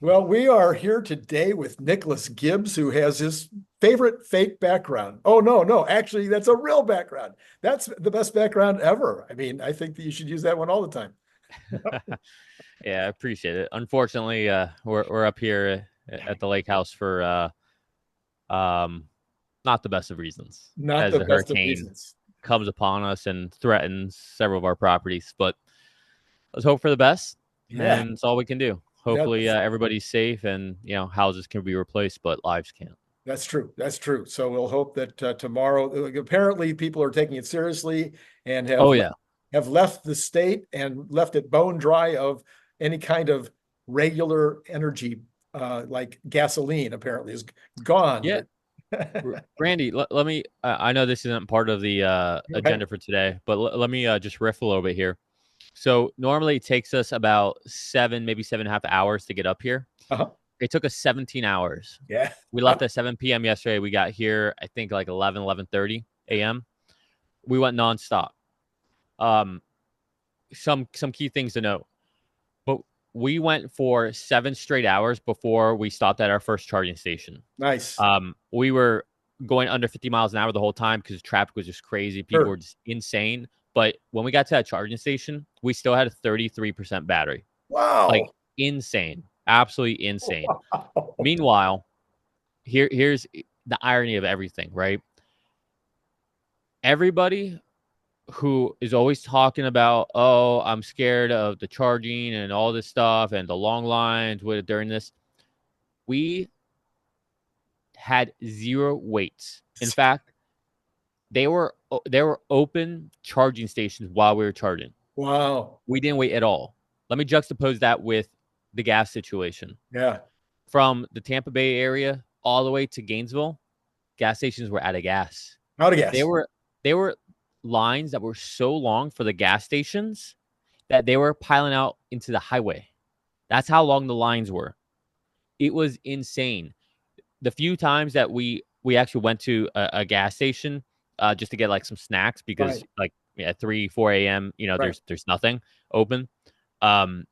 Well, we are here today with Nicholas Gibbs, who has his favorite fake background. Oh, no, no, actually, that's a real background. That's the best background ever. I mean, I think that you should use that one all the time. Yeah, I appreciate it. Unfortunately, we're up here at the lake house for um not the best of reasons, Not as the the best of hurricane reasons. comes upon us and threatens several of our properties. But let's hope for the best, Yeah, and it's all we can do. yeah, Hopefully, everybody's safe, and houses can be replaced, but lives can't. that's true. That's true. So we'll hope that tomorrow, apparently, people are taking it seriously and Oh yeah, have left the state and left it bone dry of any kind of regular energy, like gasoline. Apparently, is gone. yeah. That Randy, let me. I know this isn't part of the right. agenda for today, but let me just riff a little bit here. So normally it takes us about 7, maybe 7.5 hours to get up here. Uh-huh. It took us 17 hours. Yeah. We left at 7 p.m. yesterday. We got here, I think, like 11:30 a.m. We went nonstop. Um, some key things to note. But we went for 7 straight hours before we stopped at our first charging station. Nice. We were going under 50 miles an hour the whole time because traffic was just crazy. People Sure. were just insane. But when we got to that charging station, we still had a 33% battery. Like Wow. insane, absolutely insane. Wow. Meanwhile, here's the irony of everything, right? Everybody who is always talking about, oh, I'm scared of the charging and all this stuff and the long lines with during this, we had zero waits. In fact, they were open charging stations while we were charging. Wow. We didn't wait at all. Let me juxtapose that with the gas situation. Yeah. From the Tampa Bay area all the way to Gainesville, gas stations were out of gas. Out of They gas. were they were lines that were so long for the gas stations that they were piling out into the highway. That's how long the lines were. It was insane. The few times that we actually went to a gas station just to get like some snacks Right. because like at 3 4 a.m. Right. There's nothing open. Um,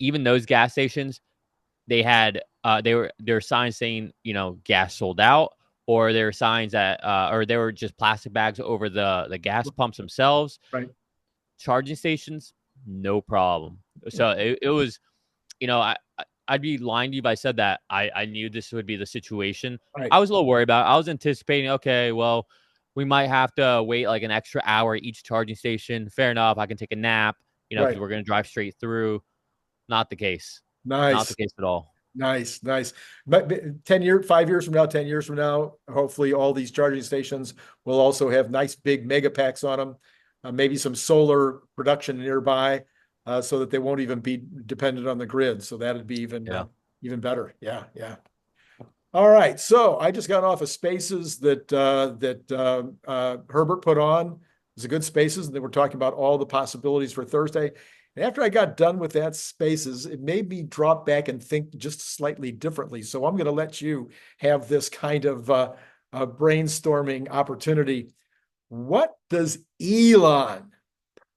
Even those gas stations they had there were signs saying gas sold out, or there were signs that or there were just plastic bags over the gas pumps themselves. Right. Charging stations, no problem. So it was I'd be lying to you if I said that I knew this would be the situation. Right. I was a little worried about it. I was anticipating, okay, well, we might have to wait like an extra hour at each charging station. Fair enough. I can take a nap, because Right. we're going to drive straight through. Not the case. Not the Nice. case at all. Nice. Nice. But 10 year, 5 years from now, 10 years from now, hopefully all these charging stations will also have nice big mega packs on them, maybe some solar production nearby, so that they won't even be dependent on the grid. So that'd be Yeah. even better. Yeah. Yeah. All right. So I just got off of Spaces that Herbert put on. It was a good Spaces, and they were talking about all the possibilities for Thursday. And after I got done with that Spaces, it made me drop back and think just slightly differently. So I'm going to let you have this kind of brainstorming opportunity. What does Elon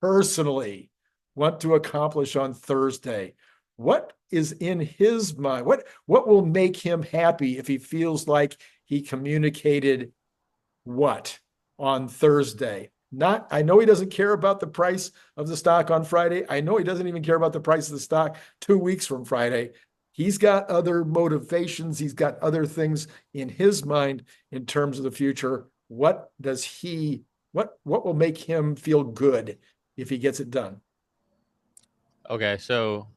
personally want to accomplish on Thursday? What is in his mind? What will make him happy if he feels like he communicated what on Thursday? Not, I know he doesn't care about the price of the stock on Friday. I know he doesn't even care about the price of the stock 2 weeks from Friday. He's got other motivations. He's got other things in his mind in terms of the future. What will make him feel good if he gets it done? Okay. So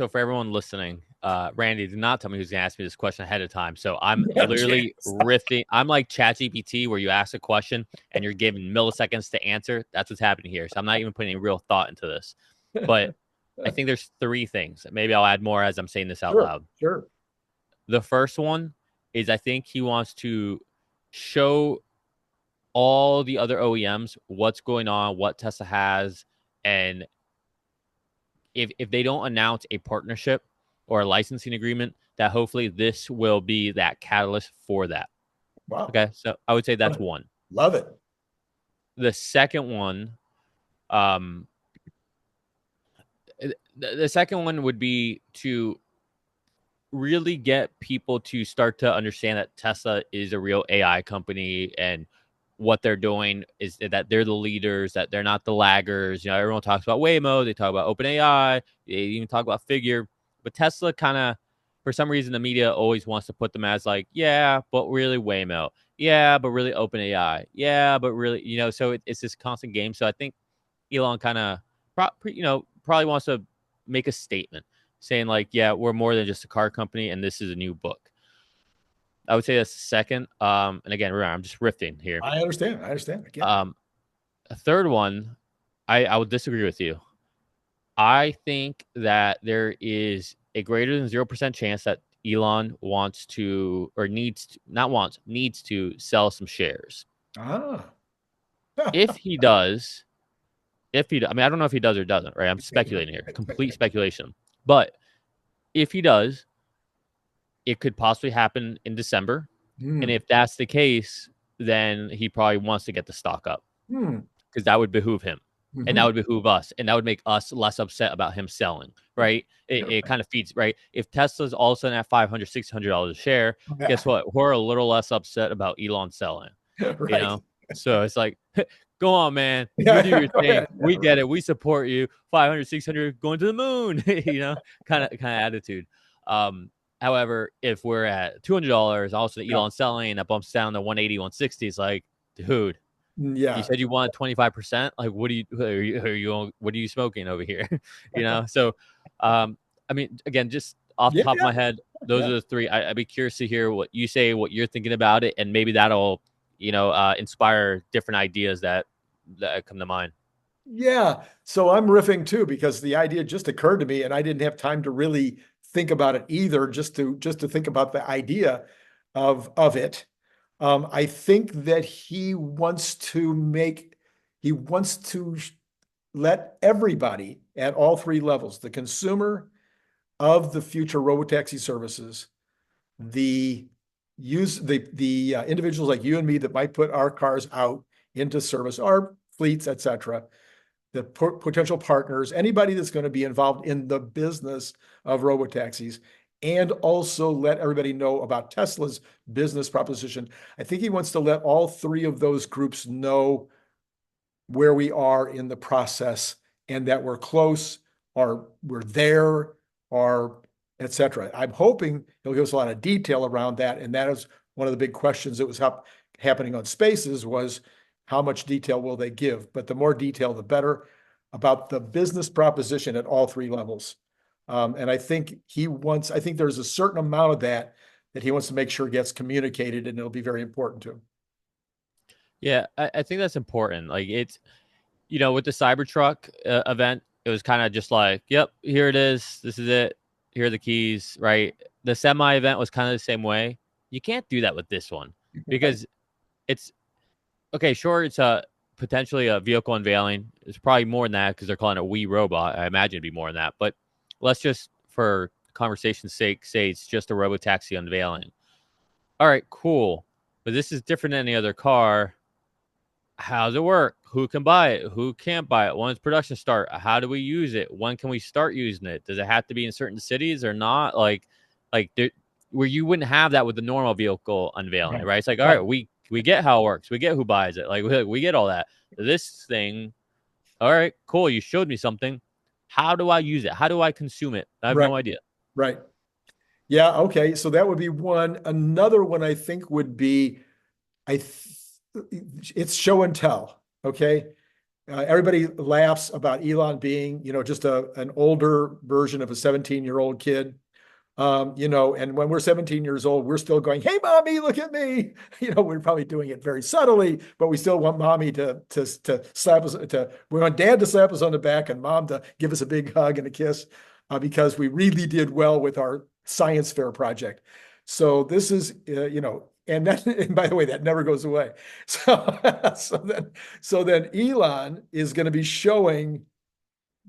for everyone listening, Randy did not tell me who's going to ask me this question ahead of time. So I'm Okay. literally riffing. I'm like ChatGPT, where you ask a question and you're given milliseconds to answer. That's what's happening here. So I'm not even putting any real thought into this. But I think there's three things. Maybe I'll add more as I'm saying this out Sure, loud. sure. The first one is I think he wants to show all the other OEMs what's going on, what Tesla has, and if they don't announce a partnership or a licensing agreement, that hopefully this will be that catalyst for that. Wow. Okay, so I would say Love that's it. one. Love it. The second one, um, the second one would be to really get people to start to understand that Tesla is a real AI company and what they're doing is that they're the leaders, that they're not the laggers. You know, everyone talks about Waymo, they talk about OpenAI, they even talk about Figure, but Tesla kind of, for some reason, the media always wants to put them as like, yeah, but really Waymo, yeah, but really OpenAI, yeah, but really, you know, so it's this constant game. So I think Elon kind of, probably wants to make a statement saying like, yeah, we're more than just a car company, and this is a new book. I would say that's the second. And again, remember, I'm just riffing here. I understand. I understand. Again. A third one, I would disagree with you. I think that there is a greater than 0% chance that Elon wants to, or needs to, not wants, needs to sell some shares. Ah. If he does, I mean, I don't know if he does or doesn't, right? I'm speculating here, complete speculation. But if he does, it could possibly happen in December. And if that's the case, then he probably wants to get the stock up because that would behoove him and that would behoove us. And that would make us less upset about him selling, right? It kind of feeds, right? If Tesla's all of a sudden at $500, $600 a share, guess what? We're a little less upset about Elon selling, you know? So it's like, go on, man. You do your thing. We get it. We support you. 500, 600 going to the moon, you know, kind of attitude. However, if we're at $200, also Elon selling and that bumps down to 180, 160, it's like, dude, you said you wanted 25%. Like, what are you smoking over here? You know? So, I mean, again, just off the top of my head, those are the three. I'd be curious to hear what you say, what you're thinking about it, and maybe that'll, inspire different ideas that come to mind. Yeah. So I'm riffing too, because the idea just occurred to me and I didn't have time to really think about it either, just to think about the idea of it. I think that he wants to let everybody at all three levels, the consumer of the future robotaxi services, the individuals like you and me that might put our cars out into service, our fleets, etc., the potential partners, anybody that's going to be involved in the business of robotaxis, and also let everybody know about Tesla's business proposition. I think he wants to let all three of those groups know where we are in the process and that we're close or we're there or etc. I'm hoping he'll give us a lot of detail around that. And that is one of the big questions that was happening on Spaces was, how much detail will they give? But the more detail, the better, about the business proposition at all three levels. And I think there's a certain amount of that he wants to make sure gets communicated, and it'll be very important to him. Yeah, I think that's important. Like it's, with the Cybertruck event, it was kind of just like, yep, here it is. This is it. Here are the keys, right? The semi event was kind of the same way. You can't do that with this one because it's, okay, sure, it's potentially a vehicle unveiling. It's probably more than that because they're calling it a Wii robot. I imagine it'd be more than that. But let's just, for conversation's sake, say it's just a Robotaxi unveiling. All right, cool. But this is different than any other car. How does it work? Who can buy it? Who can't buy it? When's production start? How do we use it? When can we start using it? Does it have to be in certain cities or not? Like there, where you wouldn't have that with the normal vehicle unveiling, right? It's like, all right, we get how it works. We get who buys it. Like we get all that. This thing, all right, cool. You showed me something. How do I use it? How do I consume it? I have no idea. Right. Yeah. Okay. So that would be one. Another one I think would be, it's show and tell. Okay. Everybody laughs about Elon being, just an older version of a 17-year-old kid. And when we're 17 years old, we're still going, "Hey, mommy, look at me." We're probably doing it very subtly, but we still want mommy to slap us, we want dad to slap us on the back and mom to give us a big hug and a kiss, because we really did well with our science fair project. So this is, and that, and by the way, that never goes away. So then Elon is going to be showing,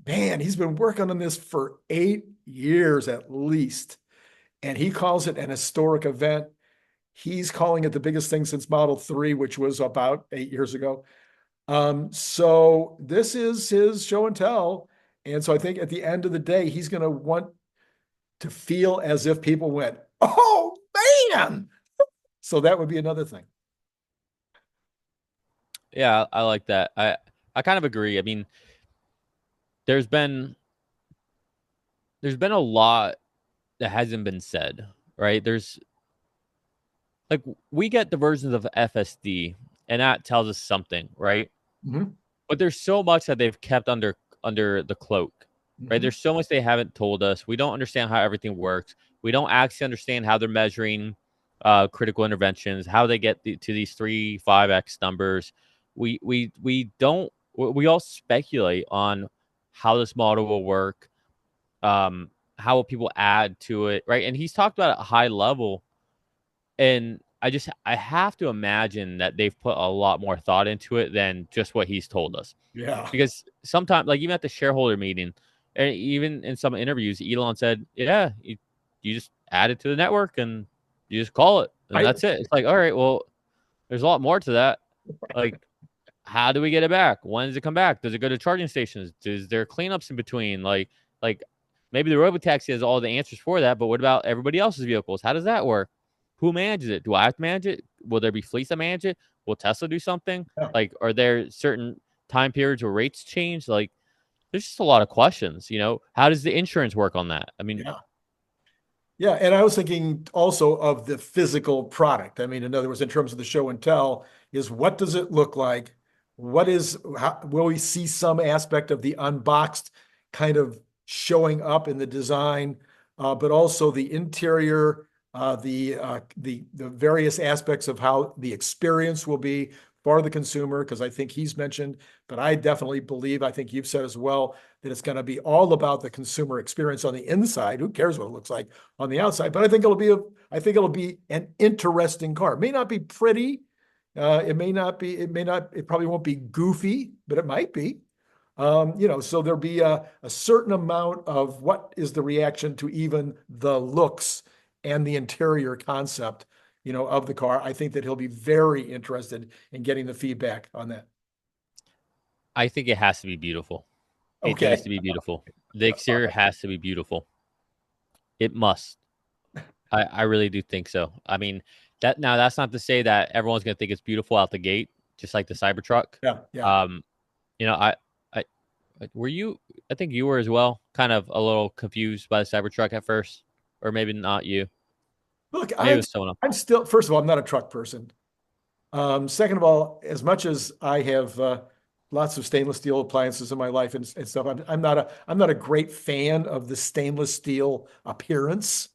man, he's been working on this for 8 years at least. And he calls it an historic event. He's calling it the biggest thing since Model 3, which was about 8 years ago. So this is his show and tell. And so I think at the end of the day, he's going to want to feel as if people went, oh man. So that would be another thing. Yeah, I like that. I kind of agree. I mean, there's been a lot that hasn't been said, right? There's like we get the versions of FSD, and that tells us something, right? Mm-hmm. But there's so much that they've kept under the cloak, right? Mm-hmm. There's so much they haven't told us. We don't understand how everything works. We don't actually understand how they're measuring critical interventions, how they get to these 3-5x numbers. We don't. We all speculate on how this model will work, how will people add to it, right? And he's talked about it at a high level, and I have to imagine that they've put a lot more thought into it than just what he's told us. Yeah. Because sometimes, like even at the shareholder meeting, and even in some interviews, Elon said, "Yeah, you just add it to the network and you just call it, and I, that's it." It's like, all right, well, there's a lot more to that. Like, how do we get it back? When does it come back? Does it go to charging stations? Is there cleanups in between? Like maybe the Robotaxi has all the answers for that, but what about everybody else's vehicles? How does that work? Who manages it? Do I have to manage it? Will there be fleets that manage it? Will Tesla do something? yeah. Like, are there certain time periods where rates change? Like, there's just a lot of questions. How does the insurance work on that? I mean, Yeah. Yeah, and I was thinking also of the physical product. I mean, in other words, in terms of the show and tell, is what does it look like? Will we see some aspect of the unboxed kind of showing up in the design, but also the interior, the various aspects of how the experience will be for the consumer? Because I think he's mentioned, but I definitely believe, I think you've said as well, that it's going to be all about the consumer experience on the inside. Who cares what it looks like on the outside? But I think it'll be an interesting car. It may not be pretty. It probably won't be goofy, but it might be. So there'll be a certain amount of what is the reaction to even the looks and the interior concept, of the car. I think that he'll be very interested in getting the feedback on that. I think it has to be beautiful. It needs Okay. to be beautiful. The exterior has to be beautiful. It must. I really do think so. I mean, that's not to say that everyone's gonna think it's beautiful out the gate, just like the Cybertruck. Yeah. Yeah. Um, I were you? I think you were as well. Kind of a little confused by the Cybertruck at first, or maybe not you. Look, Maybe it was someone else. I'm still, first of all, I'm not a truck person. Second of all, as much as I have lots of stainless steel appliances in my life and stuff, I'm not a great fan of the stainless steel appearance.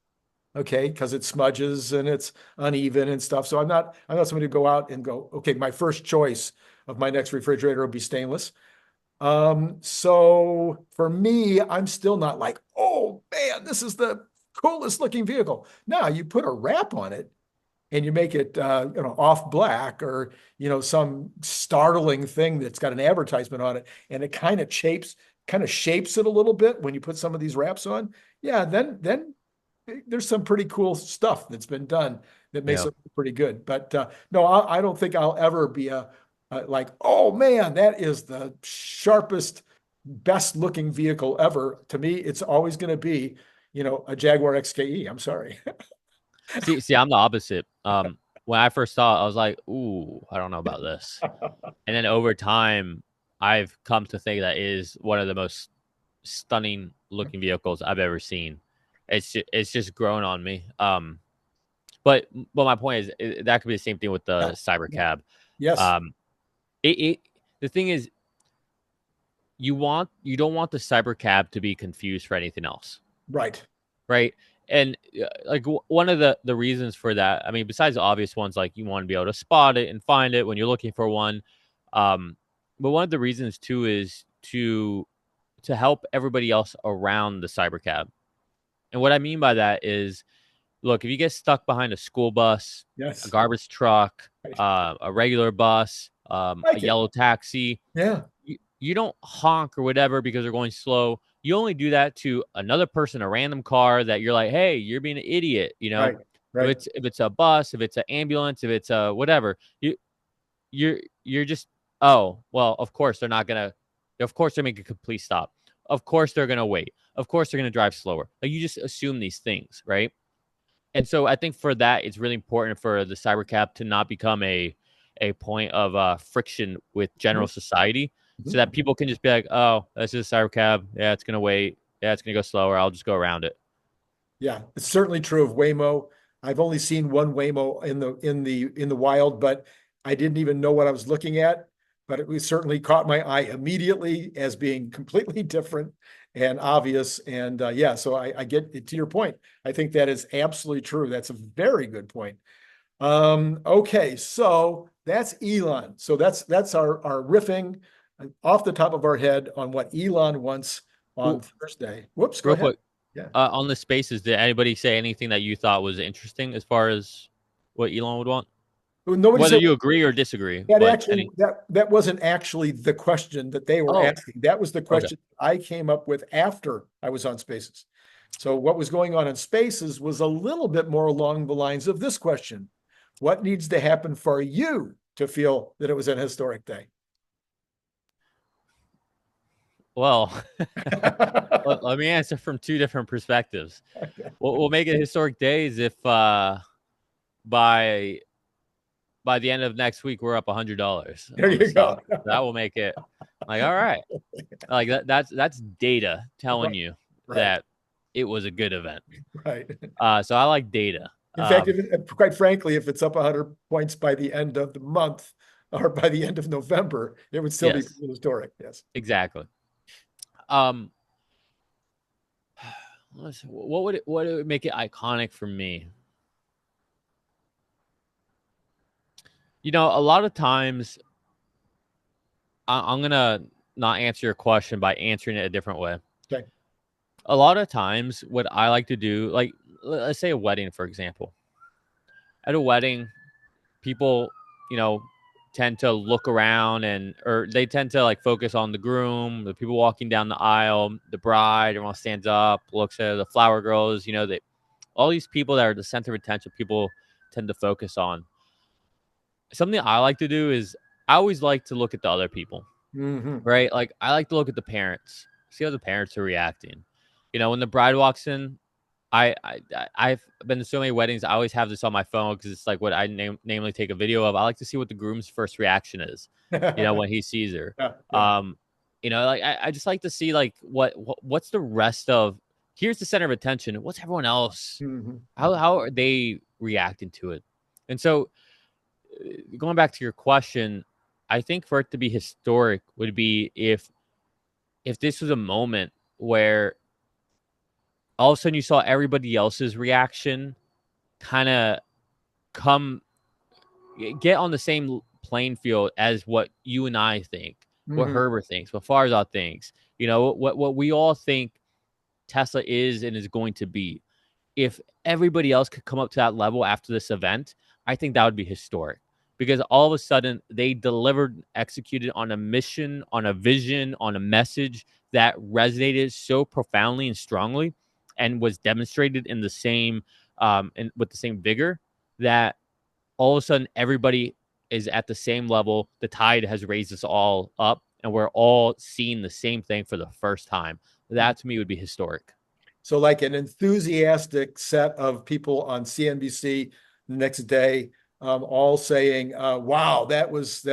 Okay, because it smudges and it's uneven and stuff. So I'm not somebody to go out and go, okay, my first choice of my next refrigerator will be stainless. So for me, I'm still not like, oh man, this is the coolest looking vehicle. Now you put a wrap on it and you make it off black, or some startling thing that's got an advertisement on it, and it kind of shapes it a little bit when you put some of these wraps on. Yeah, then there's some pretty cool stuff that's been done that makes Yeah. it pretty good. But no, I don't think I'll ever be like, oh man, that is the sharpest, best looking vehicle ever. To me, it's always going to be, a Jaguar XKE. I'm sorry. See, I'm the opposite. When I first saw it, I was like, "Ooh, I don't know about this." And then over time, I've come to think that is one of the most stunning looking vehicles I've ever seen. It's just grown on me. But my point is that could be the same thing with the Yeah. cyber Yeah. cab. Yes. Um, it the thing is you don't want the cyber cab to be confused for anything else, Right. right? And like one of the reasons for that, I mean, besides the obvious ones, like you want to be able to spot it and find it when you're looking for one, um, but one of the reasons too is to help everybody else around the cyber cab. And what I mean by that is, look, if you get stuck behind a school bus, a Yes. garbage truck, Right. a regular bus, a Like it. yellow taxi, Yeah. you don't honk or whatever because they're going slow. You only do that to another person, a random car that you're like, hey, you're being an idiot. Right. If Right. it's a bus, if it's an ambulance, if it's a whatever, you're just, oh well, of course they're not gonna, of course they're making a complete stop. of course they're going to wait. Of course they're going to drive slower. Like, you just assume these things, right? And so I think for that, it's really important for the cybercab to not become a point of friction with general society, so that people can just be like, oh, that's just a cybercab. Yeah, it's going to wait. Yeah, it's going to go slower. I'll just go around it. Yeah, it's certainly true of Waymo. I've only seen one Waymo in the wild, but I didn't even know what I was looking at. But it was certainly caught my eye immediately as being completely different and obvious. And yeah, so I get it, to your point. I think that is absolutely true. That's a very good point. Okay, so that's Elon. So that's our riffing off the top of our head on what Elon wants on Thursday. Whoops, go Real ahead. quick, Yeah. on the spaces, did anybody say anything that you thought was interesting as far as what Elon would want? Nobody Whether said you agree or disagree, that. but Actually, that wasn't actually the question that they were oh, asking. That was the okay. question I came up with after I was on Spaces. So what was going on in Spaces was a little bit more along the lines of this question: what needs to happen for you to feel that it was an historic day? Well, let me answer from two different perspectives. We'll make it historic days if by the end of next week we're up $100 There on the you go. stock. That will make it like, all right, like that's data telling you Right. that it was a good event. Right. So I like data. In fact, quite frankly, if it's up 100 points by the end of the month or by the end of November, it would still be historic. Yes. Exactly. What would it make it iconic for me? You know, a lot of times I'm gonna not answer your question by answering it a different way. Okay. A lot of times, what I like to do, like let's say a wedding, for example. At a wedding, people, you know, tend to look around or they tend to like focus on the groom, the people walking down the aisle, the bride. Everyone stands up, looks at the flower girls. You know, that all these people that are the center of attention, people tend to focus on. Something I like to do is I always like to look at the other people, right? Like I like to look at the parents, see how the parents are reacting. You know, when the bride walks in, I've been to so many weddings. I always have this on my phone because it's like what I namely take a video of. I like to see what the groom's first reaction is, you know, when he sees her. You know, like I just like to see like what's the rest of. Here's the center of attention. What's everyone else? How are they reacting to it? And so, going back to your question, I think for it to be historic would be if this was a moment where all of a sudden you saw everybody else's reaction kind of get on the same playing field as what you and I think, what Herbert thinks, what Farzad thinks, you know, what we all think Tesla is and is going to be. If everybody else could come up to that level after this event, I think that would be historic, because all of a sudden they delivered, executed on a mission, on a vision, on a message that resonated so profoundly and strongly and was demonstrated in the same and with the same vigor, that all of a sudden everybody is at the same level. The tide has raised us all up and we're all seeing the same thing for the first time. That to me would be historic. So like an enthusiastic set of people on CNBC the next day, all saying, wow, that was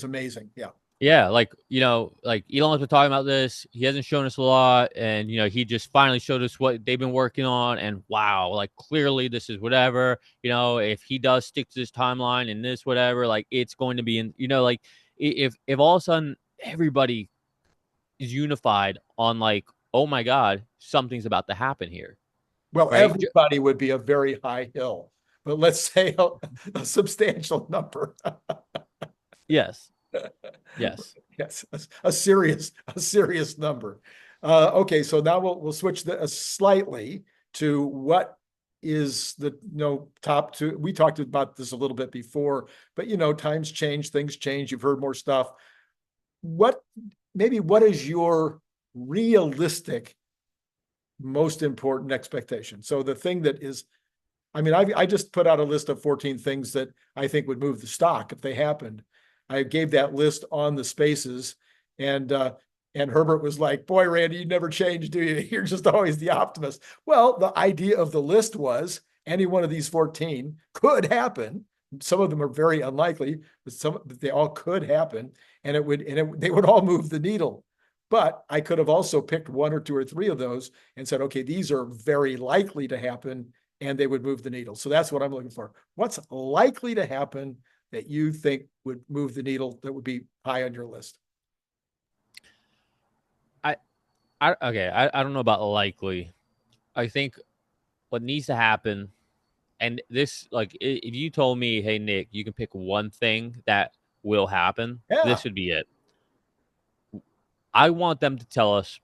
amazing. Yeah. Yeah, like, you know, like Elon's been talking about this. He hasn't shown us a lot. And, you know, he just finally showed us what they've been working on. And wow, like clearly this is whatever, you know, if he does stick to this timeline and this, whatever, like it's going to be in, you know, like if all of a sudden everybody is unified on like, oh my God, something's about to happen here. Well, right? Everybody would be a very high hill, but let's say a substantial number. Yes. Yes. Yes. A serious number. Okay. So now we'll switch slightly to what is the top two. We talked about this a little bit before, but times change, things change. You've heard more stuff. What is your realistic most important expectation? So the thing that is, I just put out a list of 14 things that I think would move the stock if they happened. I gave that list on the Spaces, and And Herbert was like, boy, Randy, you never change, do you? You're just always the optimist. Well, the idea of the list was any one of these 14 could happen. Some of them are very unlikely, but they all could happen. And they would all move the needle. But I could have also picked one or two or three of those and said, okay, these are very likely to happen, and they would move the needle. So that's what I'm looking for. What's likely to happen that you think would move the needle that would be high on your list? I don't know about likely. I think what needs to happen, and this, like, if you told me, hey, Nick, you can pick one thing that will happen, Yeah. this would be it. I want them to tell us,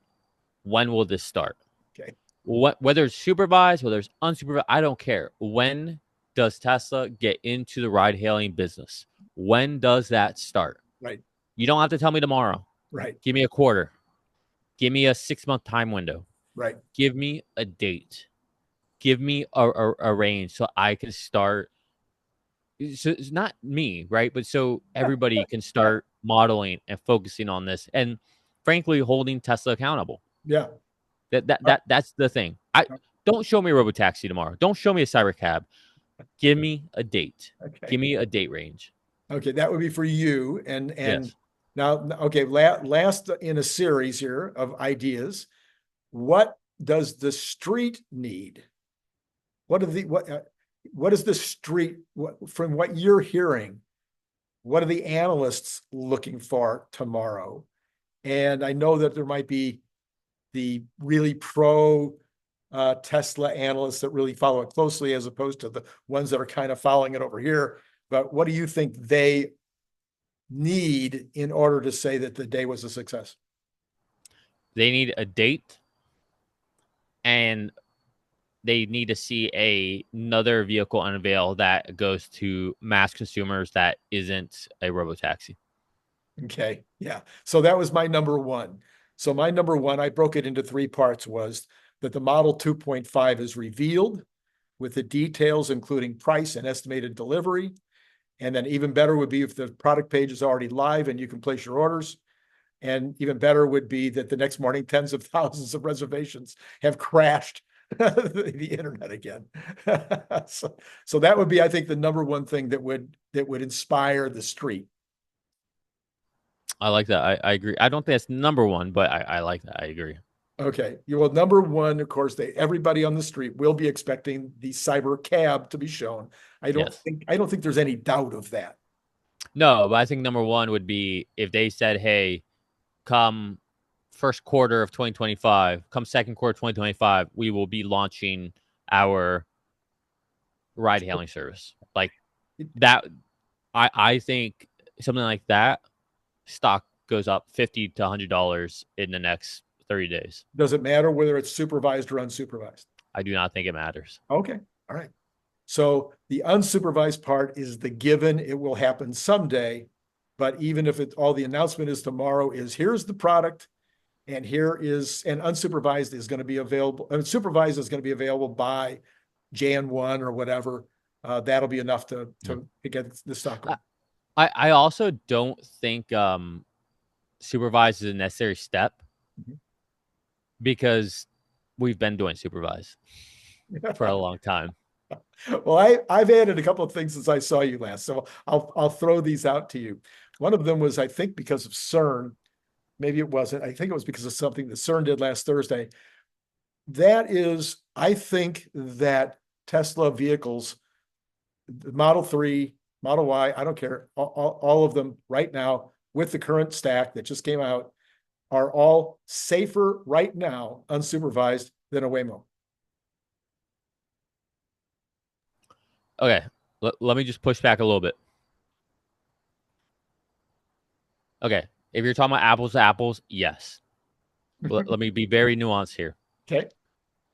when will this start? Okay. Whether it's supervised, whether it's unsupervised, I don't care. When does Tesla get into the ride hailing business? When does that start? Right. You don't have to tell me tomorrow. Right. Give me a quarter. Give me a 6-month time window. Right. Give me a date. Give me a range so I can start. So it's not me, right? But so everybody can start modeling and focusing on this, and frankly, holding Tesla accountable. Yeah. That's the thing. I don't show me a Robotaxi tomorrow. Don't show me a Cybercab. Give me a date. Okay. Give me a date range. Okay. That would be for you. And Yes. now, okay, last in a series here of ideas. What does the street need? What is the street, from what you're hearing, what are the analysts looking for tomorrow? And I know that there might be the really pro Tesla analysts that really follow it closely, as opposed to the ones that are kind of following it over here. But what do you think they need in order to say that the day was a success? They need a date, and they need to see another vehicle unveil that goes to mass consumers that isn't a Robotaxi. Okay. Yeah. So that was my number one. So my number one, I broke it into three parts, was that the Model 2.5 is revealed with the details, including price and estimated delivery. And then even better would be if the product page is already live and you can place your orders. And even better would be that the next morning, tens of thousands of reservations have crashed the internet again. So that would be, I think, the number one thing that would inspire the street. I like that. I agree. I don't think that's number one, but I like that. I agree. Okay. Well, number one, of course, everybody on the street will be expecting the cyber cab to be shown. I don't Yes. think there's any doubt of that. No, but I think number one would be if they said, hey, come first quarter of 2025, come second quarter 2025, we will be launching our ride hailing service. Like that, I think something like that, stock goes up $50 to $100 in the next 30 days. Does it matter whether it's supervised or unsupervised? I do not think it matters. Okay. All right. So the unsupervised part is the given. It will happen someday. But even if all the announcement is tomorrow, is here's the product, and unsupervised is going to be available. And supervised is going to be available by Jan 1 or whatever. That'll be enough to get the stock going. I also don't think supervised is a necessary step, because we've been doing supervised for a long time. Well, I've added a couple of things since I saw you last, so I'll throw these out to you. One of them was, I think, because of CERN. Maybe it wasn't. I think it was because of something that CERN did last Thursday. That is, I think that Tesla vehicles, the Model 3, Model Y, I don't care, all of them right now with the current stack that just came out, are all safer right now, unsupervised, than a Waymo. Okay, let me just push back a little bit. Okay, if you're talking about apples to apples, yes. Let me be very nuanced here. Okay.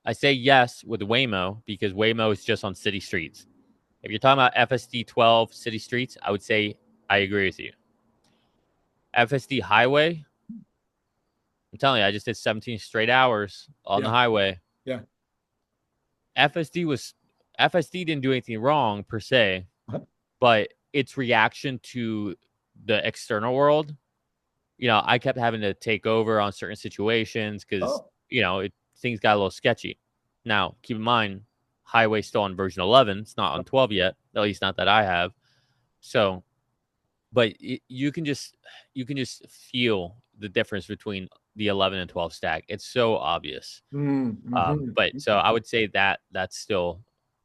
I say yes with Waymo because Waymo is just on city streets. If you're talking about FSD 12 city streets, I would say I agree with you. FSD highway, I'm telling you, I just did 17 straight hours on the highway. Yeah. FSD didn't do anything wrong per se, but its reaction to the external world, I kept having to take over on certain situations because Oh, things got a little sketchy. Now, keep in mind, Highway's still on version 11. It's not on 12 yet, at least not that I have. So, but you can just feel the difference between the 11 and 12 stack. It's so obvious. But so I would say that that's still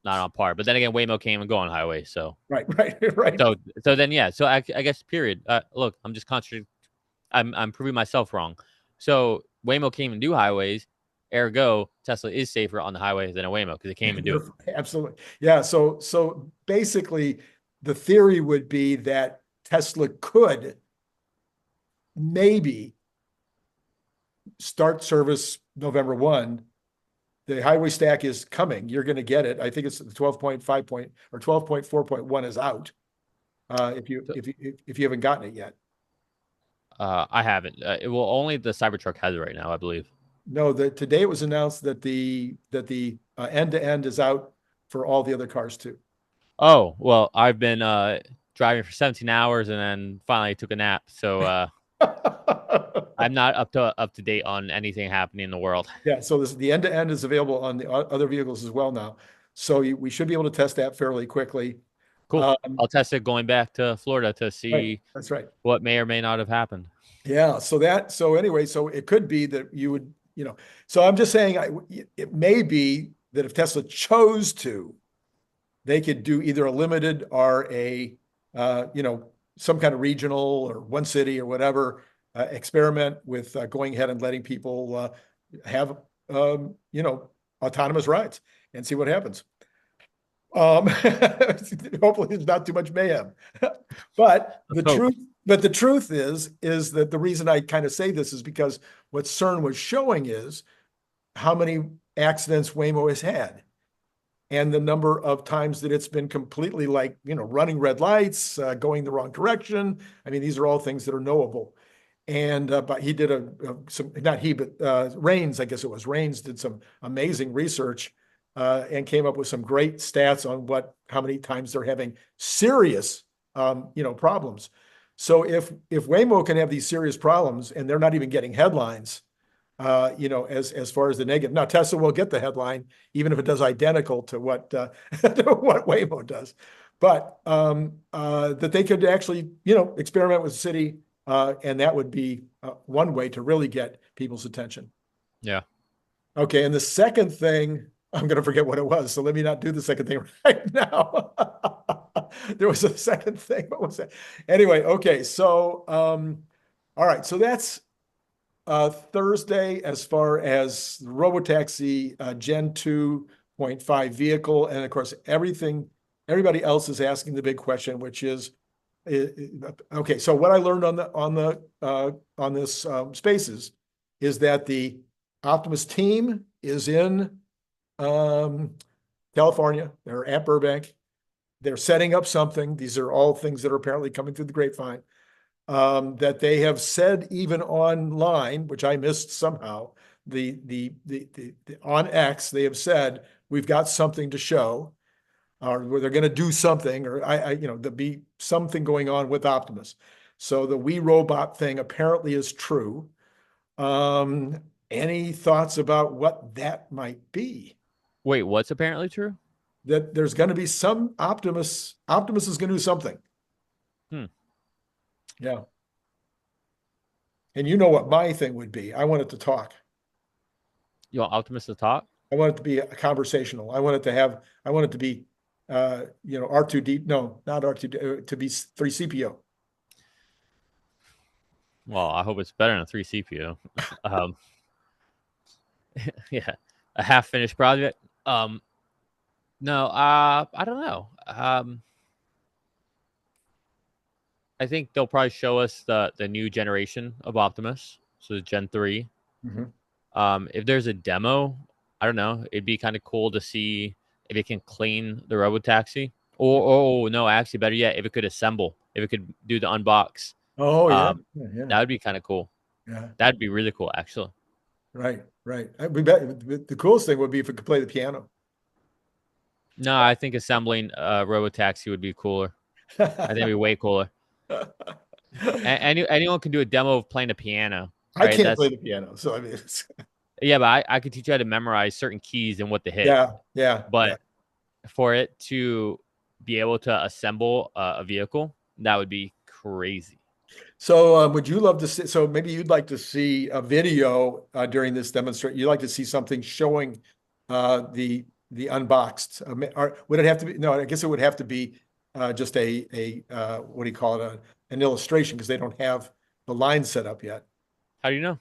not on par. But then again, Waymo came and go on Highway. So right, right, right. so then yeah. So I guess period. Look, I'm just contradicting. I'm proving myself wrong. So Waymo came and do highways. Ergo, Tesla is safer on the highway than a Waymo because it came and do it. Absolutely. Yeah. So basically, the theory would be that Tesla could maybe start service November 1. The highway stack is coming. You're going to get it. I think it's the 12.5 point or 12.4.1 is out. If you haven't gotten it yet. I haven't. Well, only the Cybertruck has it right now, I believe. No, today it was announced that the end to end is out for all the other cars too. Oh well, I've been driving for 17 hours and then finally took a nap. So I'm not up to date on anything happening in the world. Yeah, so the end to end is available on the other vehicles as well now. So we should be able to test that fairly quickly. Cool. I'll test it going back to Florida to Right, see that's right. what may or may not have happened. Yeah, so anyway, so it could be that you would, so I'm just saying it may be that if Tesla chose to, they could do either a limited or some kind of regional or one city or whatever experiment with going ahead and letting people have, autonomous rides and see what happens. Hopefully there's not too much mayhem. But the truth is that the reason I kind of say this is because what CERN was showing is how many accidents Waymo has had and the number of times that it's been completely running red lights, going the wrong direction. I mean, these are all things that are knowable. And but he did not he, but Rains, I guess it was Rains, did some amazing research and came up with some great stats on how many times they're having serious problems. So if Waymo can have these serious problems and they're not even getting headlines, as far as the negative. Now Tesla will get the headline, even if it does identical to what what Waymo does, but that they could actually experiment with the city, and that would be one way to really get people's attention. Yeah. Okay, and the second thing, I'm going to forget what it was, so let me not do the second thing right now. There was a second thing. What was that? Anyway, okay, so all right, so that's Thursday as far as the Robotaxi Gen 2.5 vehicle. And of course, everybody else is asking the big question, which is, okay, so what I learned on this Spaces is that the Optimus team is in California. They're at Burbank. They're setting up something. These are all things that are apparently coming through the grapevine. That they have said even online, which I missed somehow, the on X, they have said we've got something to show, or where they're going to do something, or there'll be something going on with Optimus. So the We Robot thing apparently is true. Any thoughts about what that might be? Wait, what's apparently true? That there's going to be some Optimus. Optimus is going to do something. Yeah. And you know what my thing would be. I want it to talk. You want Optimus to talk? I want it to be conversational. I want it to be, R2D, no, not R2D, to be 3CPO. Well, I hope it's better than a 3 CPU. Yeah, a half finished project. No, I don't know. I think they'll probably show us the new generation of Optimus, so Gen 3. If there's a demo, I don't know. It'd be kind of cool to see if it can clean the Robotaxi. Or no, actually, better yet, if it could assemble, if it could do the unbox. Oh, yeah. That would be kind of cool. Yeah. That'd be really cool, actually. Right. The coolest thing would be if it could play the piano. No, I think assembling a Robotaxi would be cooler. I think it'd be way cooler. Anyone can do a demo of playing a piano, I right? can't play That's the piano, so I mean, it's, yeah, but I could teach you how to memorize certain keys and what to hit. yeah, yeah, yeah. But for it to be able to assemble a vehicle, that would be crazy. So, would you love to see? So, maybe you'd like to see a video during this demonstration. You'd like to see something showing the unboxed. Or would it have to be? No, I guess it would have to be just a what do you call it? An illustration because they don't have the line set up yet. How do you know?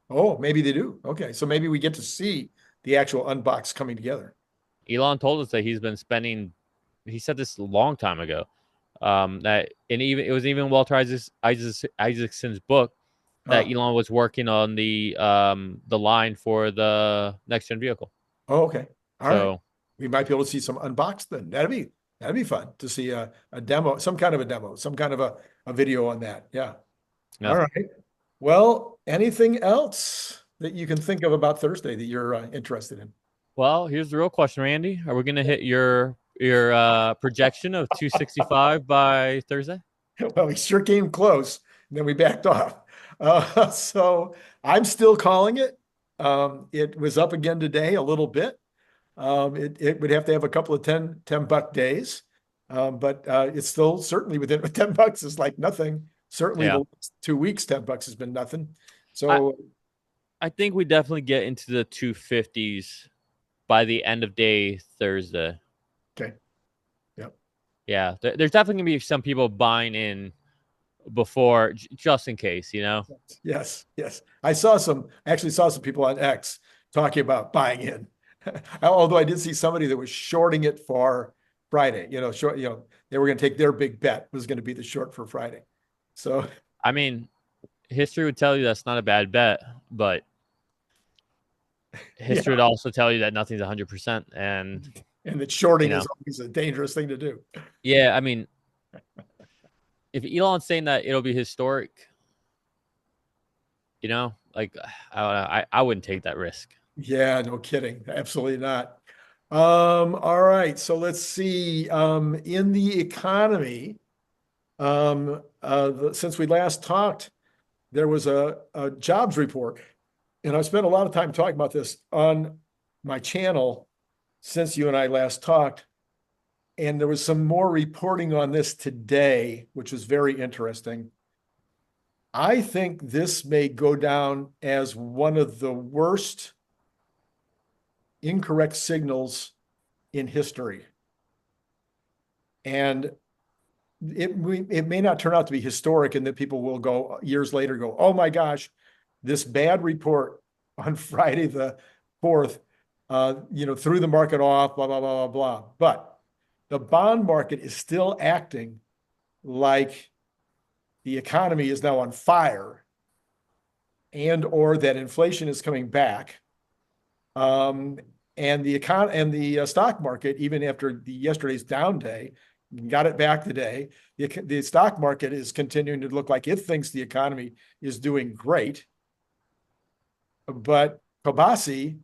Oh, maybe they do. Okay, so maybe we get to see the actual unbox coming together. Elon told us that he's been spending. He said this a long time ago. That and even it was even Walter Isaacson's book that Oh, Elon was working on the line for the next gen vehicle. oh, okay. All right. So We might be able to see some unboxed then. That'd be fun to see a demo, some kind of a demo, some kind of a video on that. Yeah. yeah. All right. Well, anything else that you can think of about Thursday that you're interested in? Well, here's the real question, Randy. Are we gonna hit your projection of 265 by Thursday? Well, we sure came close, and then we backed off. So I'm still calling it. It was up again today a little bit. It would have to have a couple of 10 buck days. But it's still certainly within $10 is like nothing. Certainly Yeah. the last 2 weeks, $10 has been nothing. I, So I think we definitely get into the 250s by the end of day Thursday. okay. Yep. Yeah. There's definitely gonna be some people buying in before just in case, you know? Yes, yes. Actually saw some people on X talking about buying in. Although I did see somebody that was shorting it for Friday, they were going to take their big bet was going to be the short for Friday. So I mean, history would tell you that's not a bad bet, but history would yeah, also tell you that nothing's 100%. And, and that you shorting know, is always a dangerous thing to do. yeah, I mean, if Elon's saying that it'll be historic, like I wouldn't take that risk. Yeah, no kidding. Absolutely not. All right. So let's see. In the economy, since we last talked, there was a jobs report. And I've spent a lot of time talking about this on my channel since you and I last talked. And there was some more reporting on this today, which was very interesting. I think this may go down as one of the worst incorrect signals in history. And it may not turn out to be historic and that people will go years later, go, oh my gosh, this bad report on Friday the 4th, threw the market off, blah, blah, blah, blah, blah. But the bond market is still acting like the economy is now on fire and or that inflation is coming back. And the stock market, even after yesterday's down day, got it back today. The stock market is continuing to look like it thinks the economy is doing great. But Kobasi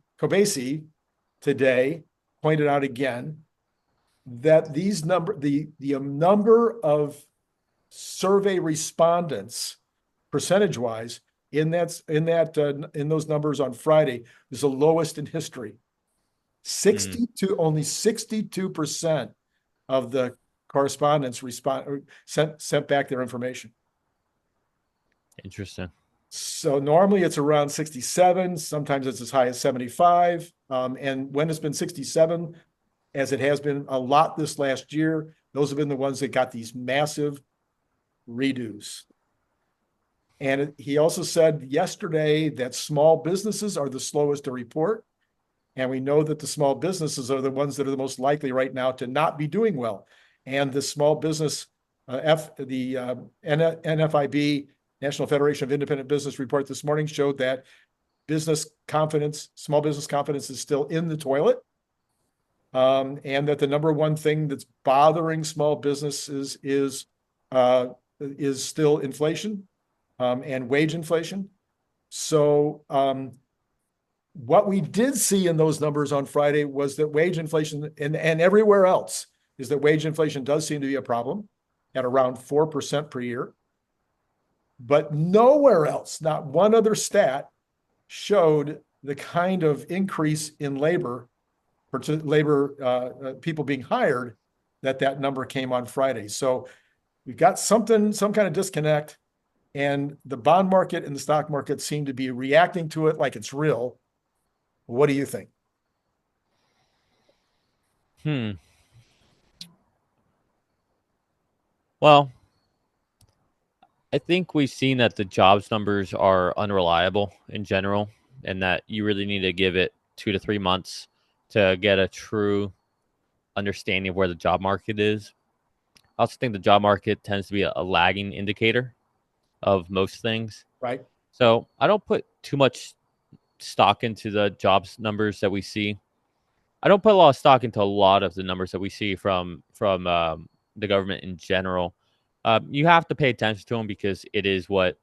today pointed out again that the number of survey respondents percentage-wise in those numbers on Friday was the lowest in history. Only 62% of the correspondents sent back their information. Interesting. So normally it's around 67. Sometimes it's as high as 75. And when it's been 67, as it has been a lot this last year, those have been the ones that got these massive redos. And he also said yesterday that small businesses are the slowest to report. And we know that the small businesses are the ones that are the most likely right now to not be doing well. And the small business, NFIB, National Federation of Independent Business report this morning showed that small business confidence is still in the toilet. And that the number one thing that's bothering small businesses is still inflation and wage inflation. So what we did see in those numbers on Friday was that wage inflation and everywhere else is that wage inflation does seem to be a problem at around 4% per year. but nowhere else, not one other stat showed the kind of increase in labor, people being hired, that number came on Friday. So we've got some kind of disconnect, and the bond market and the stock market seem to be reacting to it like it's real. What do you think? Hmm. Well, I think we've seen that the jobs numbers are unreliable in general, and that you really need to give it 2 to 3 months to get a true understanding of where the job market is. I also think the job market tends to be a lagging indicator of most things. Right? So I don't put too much stock into the jobs numbers that we see. I don't put a lot of stock into a lot of the numbers that we see from the government in general. You have to pay attention to them because it is what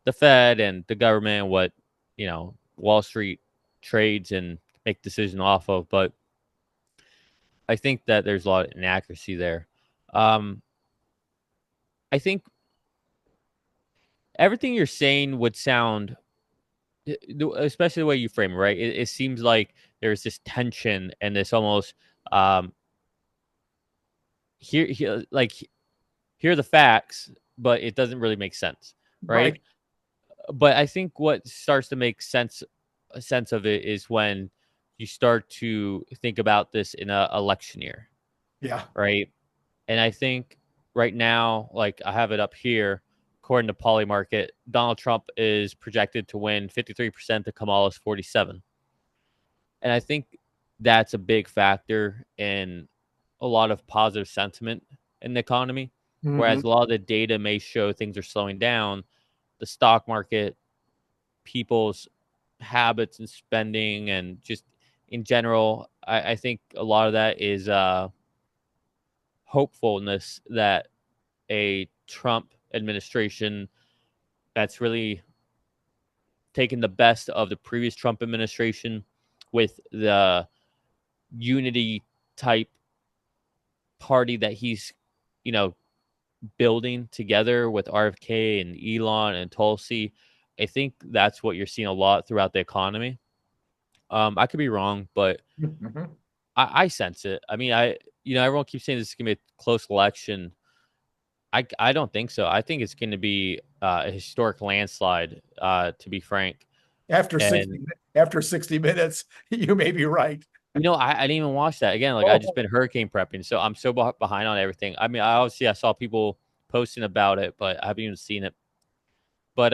the Fed and the government, what Wall Street trades and make decisions off of. But I think that there's a lot of inaccuracy there. Um, I think everything you're saying would sound, especially the way you frame it, right? It seems like there's this tension and this almost um, like here are the facts, but it doesn't really make sense, right? Right. But I think what starts to make sense of it is when you start to think about this in a election year, Yeah. right? And I think right now, like I have it up here, according to Polymarket, Donald Trump is projected to win 53% to Kamala's 47. And I think that's a big factor in a lot of positive sentiment in the economy. Mhm. Whereas a lot of the data may show things are slowing down, the stock market, people's habits and spending, and just in general, I think a lot of that is hopefulness that a Trump administration that's really taken the best of the previous Trump administration with the unity type party that he's, you know, building together with RFK and Elon and Tulsi. I think that's what you're seeing a lot throughout the economy. I could be wrong, but Mhm. I sense it. I mean, everyone keeps saying this is gonna be a close election. I don't think so. I think it's going to be a historic landslide, to be frank. After And 60, after 60 minutes, you may be right. I didn't even watch that again. Like I just Oh, been hurricane prepping, so I'm so behind on everything. I mean, I saw people posting about it, but I haven't even seen it. But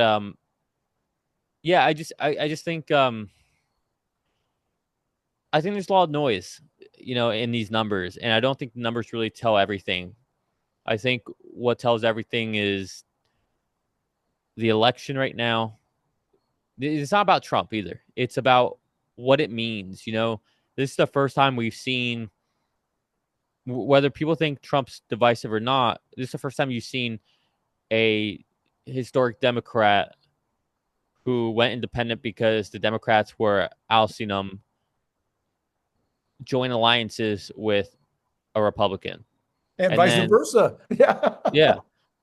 yeah, I just think I think there's a lot of noise, in these numbers, and I don't think the numbers really tell everything. I think what tells everything is the election right now. It's not about Trump either. It's about what it means. This is the first time we've seen, whether people think Trump's divisive or not, this is the first time you've seen a historic Democrat who went independent because the Democrats were ousting him join alliances with a Republican. and And vice then, versa. Yeah. yeah.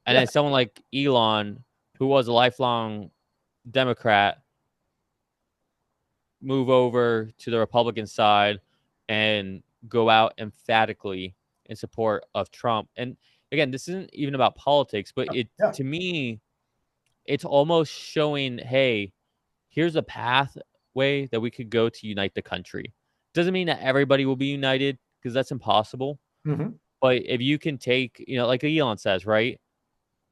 And Yeah. then someone like Elon, who was a lifelong Democrat, move over to the Republican side and go out emphatically in support of Trump. And again, this isn't even about politics, but Yeah. to me, it's almost showing, hey, here's a pathway that we could go to unite the country. Doesn't mean that everybody will be united because that's impossible. Mhm. But if you can take, like Elon says, right?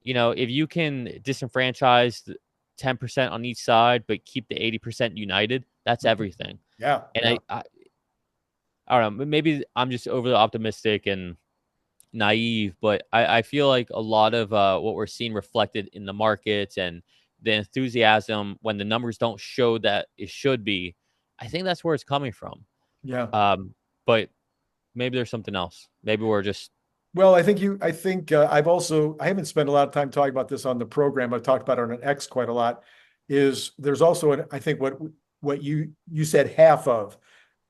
If you can disenfranchise 10% on each side, but keep the 80% united, that's everything. Yeah. And Yeah. I don't know, maybe I'm just overly optimistic and naive, but I feel like a lot of what we're seeing reflected in the markets and the enthusiasm when the numbers don't show that it should be, I think that's where it's coming from. Yeah. But maybe there's something else. Maybe we're just, Well, I think I haven't spent a lot of time talking about this on the program. I've talked about it on X quite a lot. Is there's also I think what you said half of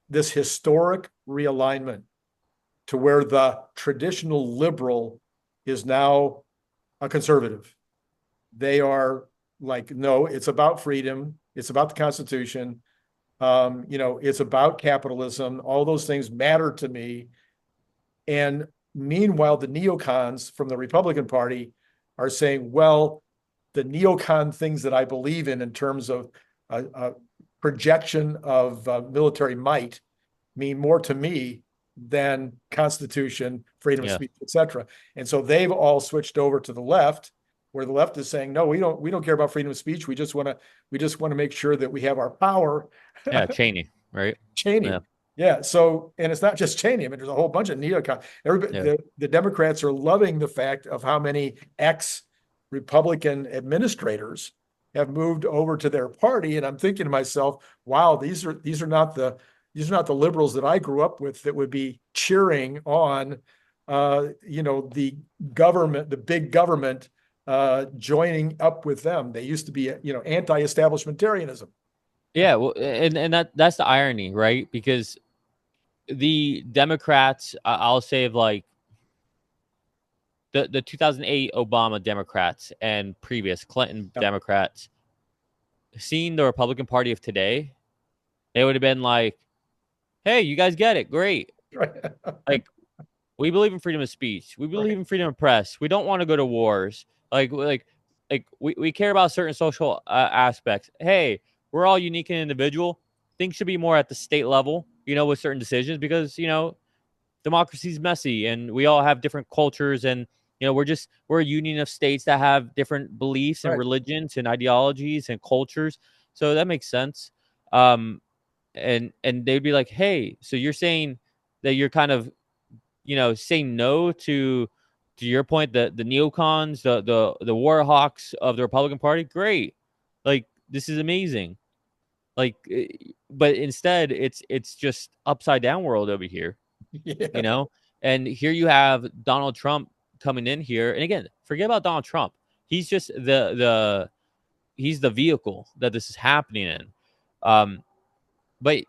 this historic realignment to where the traditional liberal is now a conservative. they are like, no, it's about freedom. It's about the Constitution. It's about capitalism. All those things matter to me. And meanwhile, the neocons from the Republican Party are saying, well, the neocon things that I believe in terms of a projection of military might mean more to me than Constitution, freedom of Yeah. speech, etc. And so they've all switched over to the left, where the left is saying, no, we don't care about freedom of speech. We just want to make sure that we have our power. Yeah. Cheney. Right. Cheney. Yeah. Yeah. So, and it's not just Cheney. I mean, there's a whole bunch of neocons. Everybody, Yeah. the Democrats are loving the fact of how many ex-Republican administrators have moved over to their party. And I'm thinking to myself, wow, these are not the liberals that I grew up with that would be cheering on, the government, the big government, joining up with them. They used to be, anti-establishmentarianism. Yeah. Well, and that's the irony, right? Because the Democrats, I'll say, of like the 2008 Obama Democrats and previous Clinton Yeah. Democrats, seeing the Republican Party of today, they would have been like, "Hey, you guys get it, great! Right. Like, we believe in freedom of speech. We believe Right. in freedom of press. We don't want to go to wars. We care about certain social aspects. Hey, we're all unique and individual. Things should be more at the state level, with certain decisions because democracy's messy and we all have different cultures and we're a union of states that have different beliefs and Right. religions and ideologies and cultures. So that makes sense. And they'd be like, hey, so you're saying that you're kind of saying no to your point, the neocons, the war hawks of the Republican Party. Great, like this is amazing. Like, but instead, it's just upside down world over here, Yeah. And here you have Donald Trump coming in here, and again, forget about Donald Trump. He's just he's the vehicle that this is happening in. But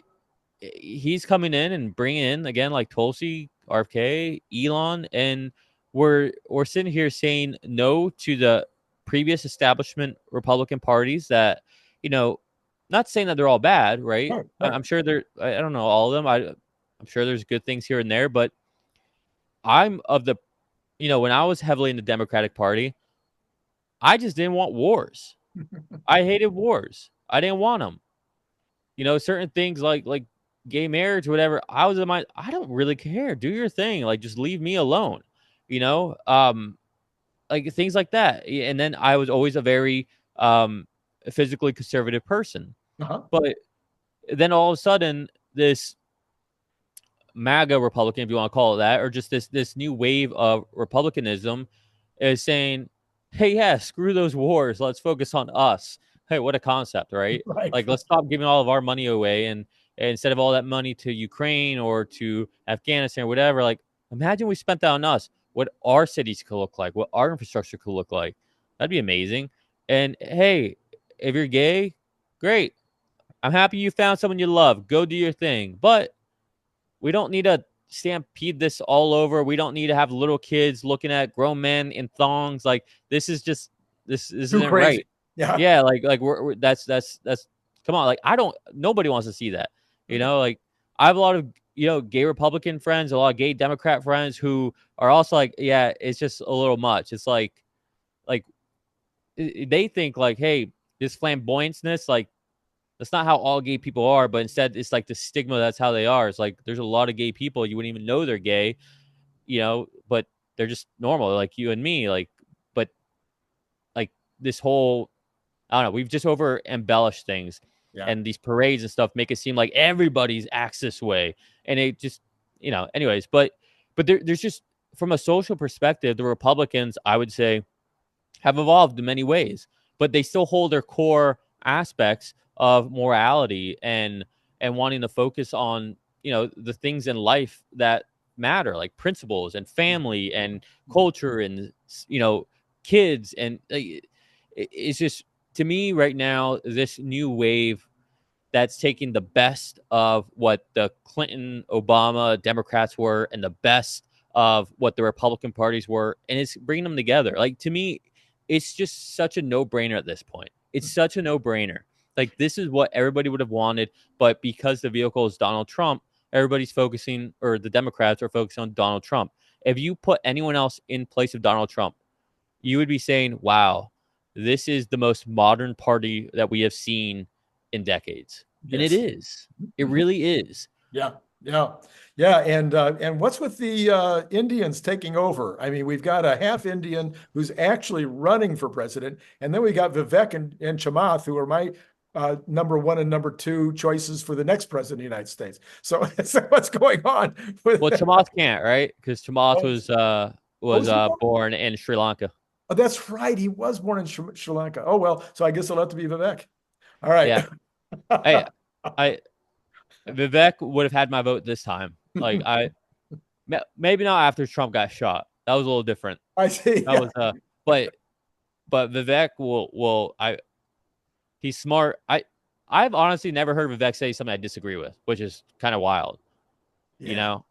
he's coming in and bringing in again like Tulsi, RFK, Elon, and we're sitting here saying no to the previous establishment Republican parties that not saying that they're all bad, right? Right. Right. I'm sure they're I don't know all of them. I'm sure there's good things here and there, but I'm of the when I was heavily in the Democratic Party, I just didn't want wars. I hated wars. I didn't want them. Certain things like gay marriage, whatever. I was in my, I don't really care. Do your thing. Like, just leave me alone. You know, like things like that. And then I was always a very physically conservative person. Uh-huh. But then all of a sudden, this MAGA Republican, if you want to call it that, or just this new wave of republicanism is saying, hey, yeah, screw those wars. Let's focus on us. Hey, what a concept, right? Right. Like, let's stop giving all of our money away and instead of all that money to Ukraine or to Afghanistan or whatever, like, imagine we spent that on us, what our cities could look like, what our infrastructure could look like. That'd be amazing. And hey, if you're gay, great. I'm happy you found someone you love. Go do your thing. But we don't need to stampede this all over. We don't need to have little kids looking at grown men in thongs. Like, this is just this Too isn't crazy. right. Yeah. Yeah, like we're that's come on. Like, nobody wants to see that. Like, I have a lot of gay Republican friends, a lot of gay Democrat friends who are also like, yeah, it's just a little much. It's like they think like, hey, this flamboyantness, like, that's not how all gay people are, but instead it's like the stigma. That's how they are. It's like there's a lot of gay people you wouldn't even know they're gay, but they're just normal, like you and me. Like, but like this whole, I don't know, we've just over embellished things, Yeah. and these parades and stuff make it seem like everybody's acts this way, and it just, anyways. But there's just, from a social perspective, the Republicans, I would say, have evolved in many ways, but they still hold their core aspects of morality and wanting to focus on the things in life that matter, like principles and family and culture and kids. And it's just, to me right now, this new wave that's taking the best of what the Clinton, Obama, Democrats were and the best of what the Republican parties were, and it's bringing them together. Like, to me, it's just such a no-brainer at this point. It's such a no-brainer. Like, this is what everybody would have wanted, but because the vehicle is Donald Trump, everybody's focusing, or the Democrats are focusing on Donald Trump. If you put anyone else in place of Donald Trump, you would be saying, wow, this is the most modern party that we have seen in decades. And it Yes. is. It really is. Yeah, yeah, yeah. And what's with the Indians taking over? I mean, we've got a half Indian who's actually running for president, and then we got Vivek and Chamath, who are my number one and number two choices for the next president of the United States. So, so what's going on with Well, Chamath can't, right? Because Chamath was he born? born in Sri Lanka. Oh, that's right. He was born in Sri Lanka. Oh, well, so I guess it'll have to be Vivek. All right. Yeah. I Vivek would have had my vote this time. Like, maybe not after Trump got shot. That was a little different. I see. That was but Vivek he's smart. I've honestly never heard Vivek say something I disagree with, which is kind of wild. Yeah, you know?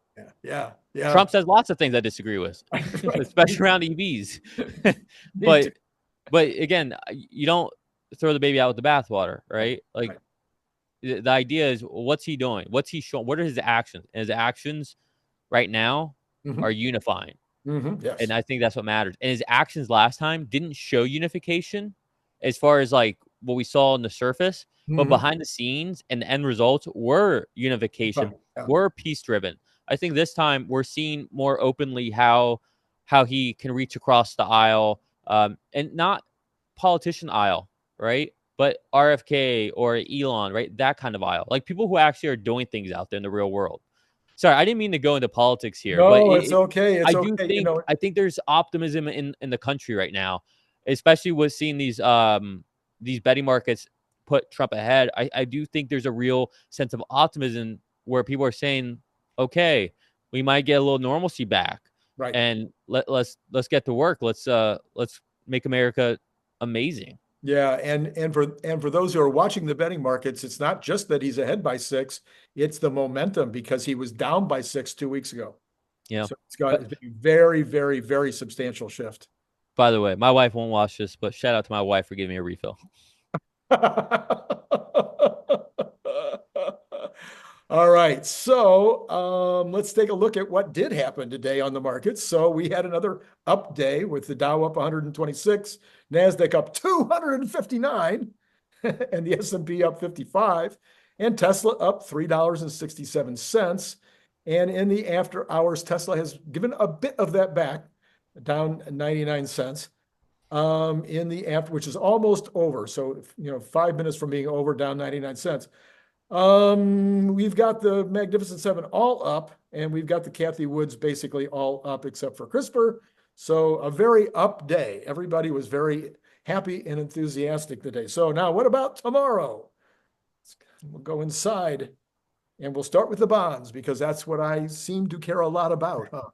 Yeah. Trump says lots of things I disagree with, especially around EVs. but again, you don't throw the baby out with the bathwater, right? Like, the idea is, what's he doing? What's he showing? What are his actions? And his actions right now are unifying. Yes. And I think that's what matters. And his actions last time didn't show unification as far as like what we saw on the surface, but behind the scenes and the end results were unification, were peace driven. I think this time we're seeing more openly how he can reach across the aisle, and not politician aisle, right? But RFK or Elon, right? That kind of aisle. Like, people who actually are doing things out there in the real world. Sorry, I didn't mean to go into politics here. No, but it's okay. It's I do think I think there's optimism in the country right now, especially with seeing these betting markets put Trump ahead. I do think there's a real sense of optimism where people are saying, okay, we might get a little normalcy back. Right. And let's get to work. Let's make America amazing. Yeah, and for those who are watching the betting markets, it's not just that he's ahead by 6, it's the momentum, because he was down by 6 2 weeks ago. Yeah. So it's been a very, very, very substantial shift. By the way, my wife won't watch this, but shout out to my wife for giving me a refill. All right, so let's take a look at what did happen today on the markets. So we had another up day with the Dow up 126, NASDAQ up 259, and the S&P up 55, and Tesla up $3.67. And in the after hours, Tesla has given a bit of that back, down 99 cents. In the after, which is almost over. So, 5 minutes from being over, down 99 cents. We've got the Magnificent Seven all up, and we've got the Cathie Woods basically all up except for CRISPR. So a very up day. Everybody was very happy and enthusiastic today. So now what about tomorrow? We'll go inside and we'll start with the bonds, because that's what I seem to care a lot about. Huh?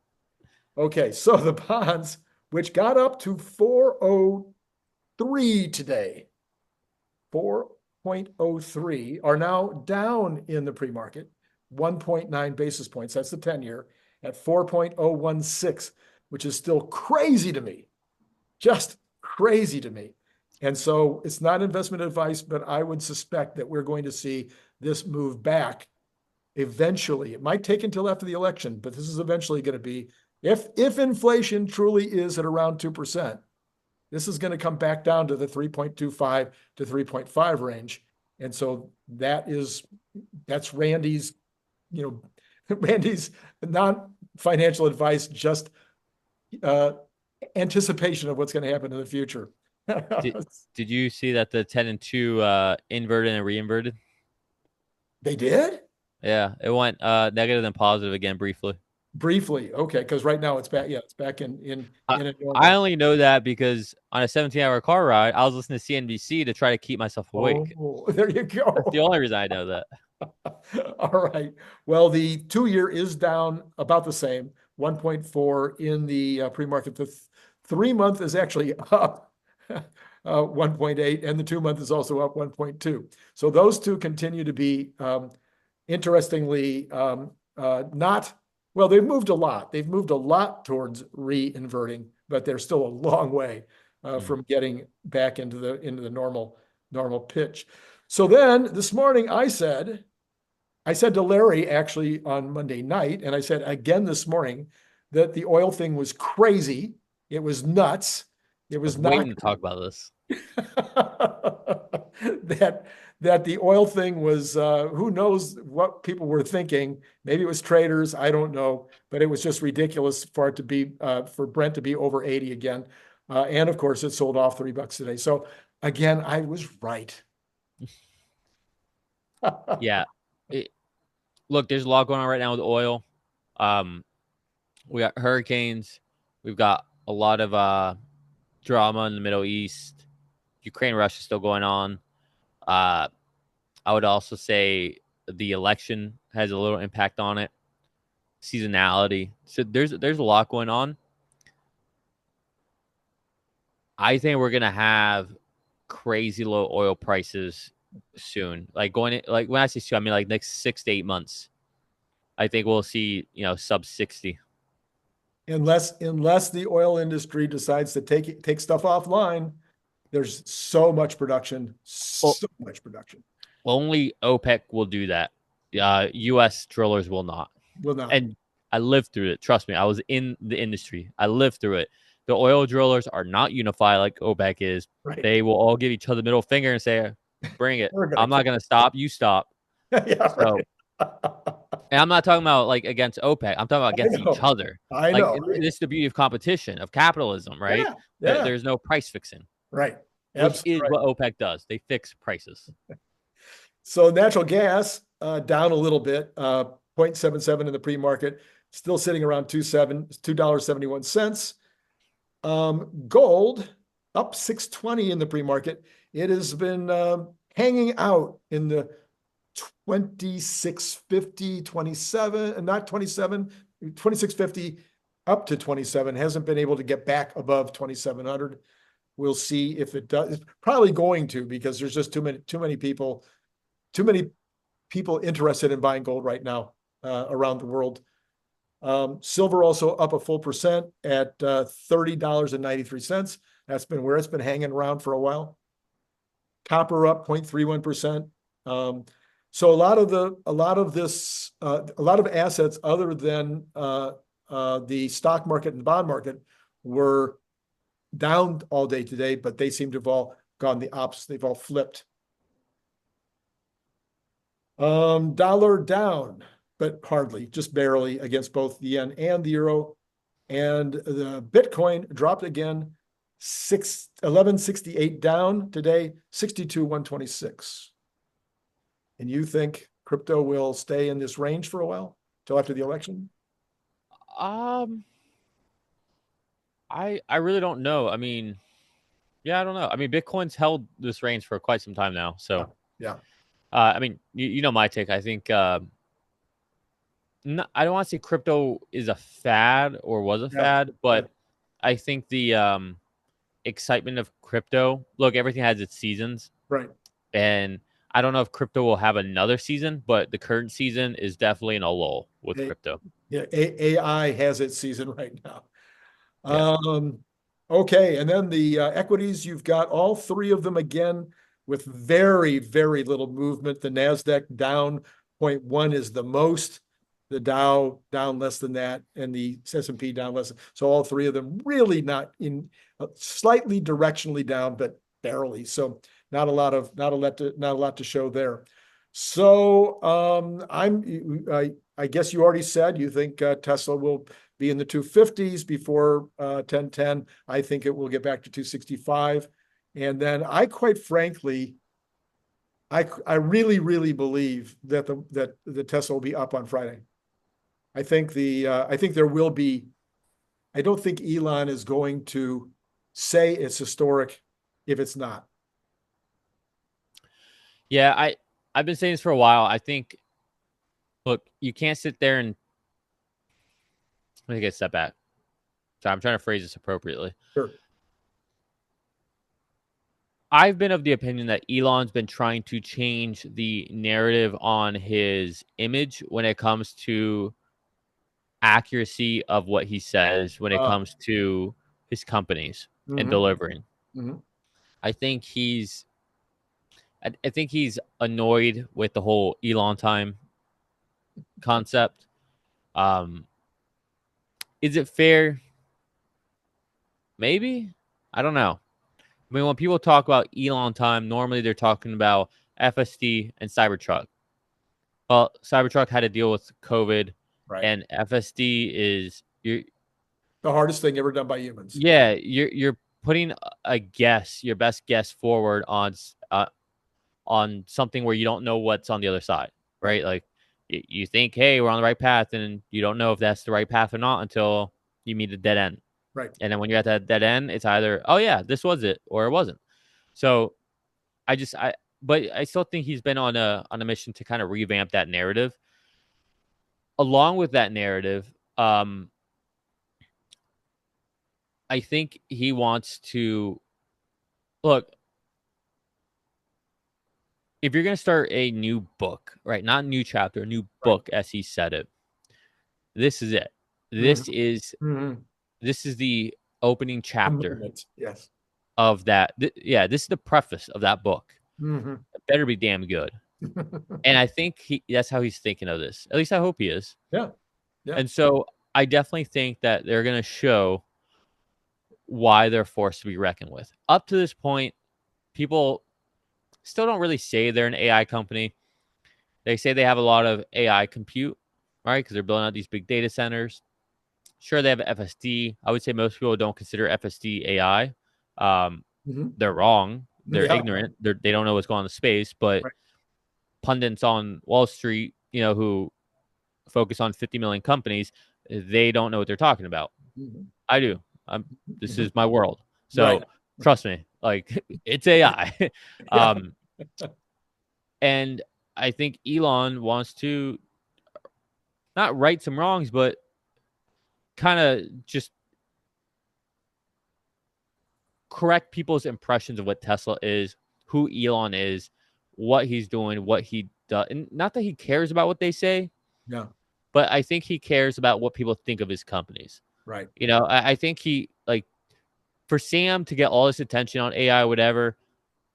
Okay, so the bonds, which got up to 403 today, 4.03, are now down in the pre-market, 1.9 basis points. That's the 10-year at 4.016, which is still crazy to me, just crazy to me. And so it's not investment advice, but I would suspect that we're going to see this move back eventually. It might take until after the election, but this is eventually going to be, if inflation truly is at around 2%, this is going to come back down to the 3.25 to 3.5 range. And so that's Randy's, Randy's non-financial advice, just anticipation of what's going to happen in the future. Did you see that the 10 and 2 inverted and reinverted? They did? Yeah, it went negative and positive again briefly. Briefly, okay, because right now it's back. Yeah, it's back in a normal. I only know that because on a 17-hour car ride, I was listening to CNBC to try to keep myself awake. Oh, there you go. That's the only reason I know that. All right. Well, the 2-year is down about the same, 1.4 in the pre-market. The 3-month is actually up 1.8, and the 2-month is also up 1.2. So those two continue to be interestingly not. Well, they've moved a lot. They've moved a lot towards re-inverting, but they're still a long way from getting back into the normal pitch. So then this morning I said to Larry actually on Monday night, and I said again this morning that the oil thing was crazy. It was nuts. It I was was not waiting to talk about this. that the oil thing was who knows what people were thinking. Maybe it was traders, I don't know, but it was just ridiculous for it to be for Brent to be over 80 again. And of course, it sold off $3 today. So again, I was right. Yeah. Look, there's a lot going on right now with oil. We got hurricanes. We've got a lot of drama in the Middle East. Ukraine, Russia still going on. I would also say the election has a little impact on it. Seasonality. So there's a lot going on. I think we're gonna have crazy low oil prices soon. Like when I say soon, I mean like next 6 to 8 months. I think we'll see, sub 60. Unless the oil industry decides to take stuff offline, there's so much production, so much production. Only OPEC will do that. U.S. drillers will not. Will not. And I lived through it. Trust me, I was in the industry. I lived through it. The oil drillers are not unified like OPEC is. Right. They will all give each other the middle finger and say, "Bring it. I'm not going to stop. You stop." Yeah, So, and I'm not talking about like against OPEC. I'm talking about against each other. I like, know. Right? This is the beauty of competition, of capitalism, right? Yeah. There's no price fixing. Right. Which is what OPEC does. They fix prices. So natural gas down a little bit, 0.77 in the pre-market, still sitting around $2.71. Gold up 620 in the pre-market. It has been hanging out in the 2650, 27, not 27, 2650 up to 27. Hasn't been able to get back above 2700. We'll see if it does. It's probably going to, because there's just too many people interested in buying gold right now around the world. Silver also up a full percent at $30.93. That's been where it's been hanging around for a while. Copper up 0.31%. So a lot of assets other than the stock market and bond market were down all day today, but they seem to have all gone the opposite. They've all flipped. Dollar down, but hardly, just barely, against both the yen and the euro. And the Bitcoin dropped again, 1168 down today, 62,126. And you think crypto will stay in this range for a while till after the election? I really don't know. I mean, yeah, I don't know. I mean, Bitcoin's held this range for quite some time now. So, yeah. I mean, you know my take. I think I don't want to say crypto is a fad or was a fad, but I think the excitement of crypto. Look, everything has its seasons, right? And I don't know if crypto will have another season, but the current season is definitely in a lull with crypto. Yeah, AI has its season right now. Yeah. Okay, and then the equities, you've got all three of them again with very, very little movement. The NASDAQ down 0.1 is the most. The Dow down less than that, and the S&P down less. So all three of them really not in slightly directionally down, but barely. So not a lot to show there. So I guess you already said you think Tesla will be in the 250s before 1010. I think it will get back to 265. And then I quite frankly, I really, really believe that the Tesla will be up on Friday. I think there will be. I don't think Elon is going to say it's historic if it's not. Yeah, I've been saying this for a while. I think, look, you can't sit there and let me get a step back. So I'm trying to phrase this appropriately. Sure. I've been of the opinion that Elon's been trying to change the narrative on his image when it comes to accuracy of what he says when it comes to his companies and delivering. Mhm. I think he's I think he's annoyed with the whole Elon time concept. Um, is it fair? Maybe. I don't know. I mean, when people talk about Elon time, normally they're talking about FSD and Cybertruck. Well, Cybertruck had to deal with COVID, Right. and FSD is The hardest thing ever done by humans. you're putting a guess, your best guess forward on something where you don't know what's on the other side, Right. right? Like you think, hey, we're on the right path, and you don't know if that's the right path or not until you meet a dead end. Right. And then when you're at that dead end, it's either, oh yeah, this was it, or it wasn't. So but I still think he's been on a mission to kind of revamp that narrative. Along with that narrative, I think he wants to look. If you're going to start a new book, right? Not a new chapter, a new Right. book, as he said it. This is it. Mhm. This is Mhm. this is the opening A chapter moment. Yes. of that. Yeah, this is the preface of that book. Mhm. It better be damn good. And I think that's how he's thinking of this. At least I hope he is. Yeah. Yeah. And so I definitely think that they're going to show why they're forced to be reckoned with. Up to this point, people still don't really say they're an AI company. They say they have a lot of AI compute, right? Because they're building out these big data centers. Sure, they have FSD. I would say most people don't consider FSD AI. Mhm. They're wrong. They're Yeah. ignorant. They don't know what's going on in space. But Right. pundits on Wall Street, who focus on 50 million companies, they don't know what they're talking about. Mhm. I do. This Mhm. is my world. Right. So trust me, like it's AI. Yeah. um, and I think Elon wants to not right some wrongs, but kind of just correct people's impressions of what Tesla is, who Elon is, what he's doing, what he does. And not that he cares about what they say, Yeah. but I think he cares about what people think of his companies. Right. I think he, like, for Sam to get all this attention on AI, whatever,